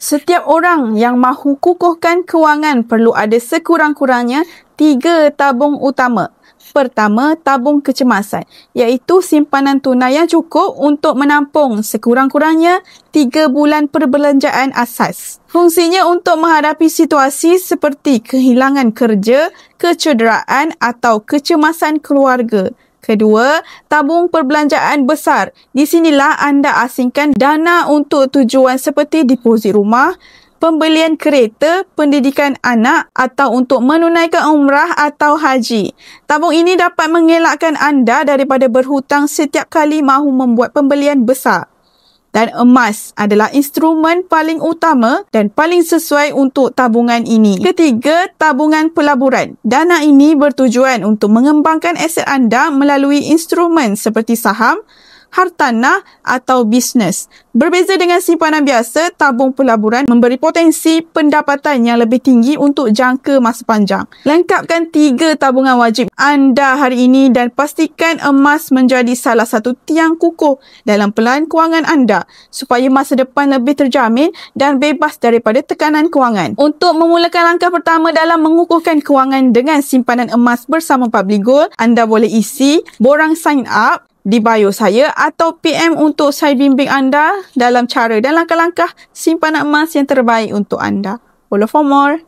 Setiap orang yang mahu kukuhkan kewangan perlu ada sekurang-kurangnya 3 tabung utama. Pertama, tabung kecemasan, iaitu simpanan tunai yang cukup untuk menampung sekurang-kurangnya 3 bulan perbelanjaan asas. Fungsinya untuk menghadapi situasi seperti kehilangan kerja, kecederaan atau kecemasan keluarga. Kedua, tabung perbelanjaan besar. Di sinilah anda asingkan dana untuk tujuan seperti deposit rumah, pembelian kereta, pendidikan anak atau untuk menunaikan umrah atau haji. Tabung ini dapat mengelakkan anda daripada berhutang setiap kali mahu membuat pembelian besar. Dan emas adalah instrumen paling utama dan paling sesuai untuk tabungan ini. Ketiga, tabungan pelaburan. Dana ini bertujuan untuk mengembangkan aset anda melalui instrumen seperti saham, hartanah atau bisnes. Berbeza dengan simpanan biasa, tabung pelaburan memberi potensi pendapatan yang lebih tinggi untuk jangka masa panjang. Lengkapkan 3 tabungan wajib anda hari ini dan pastikan emas menjadi salah satu tiang kukuh dalam pelan kewangan anda supaya masa depan lebih terjamin dan bebas daripada tekanan kewangan. Untuk memulakan langkah pertama dalam mengukuhkan kewangan dengan simpanan emas bersama Public Gold, anda boleh isi borang sign up di bio saya atau PM untuk saya bimbing anda dalam cara dan langkah-langkah simpanan emas yang terbaik untuk anda. Follow for more.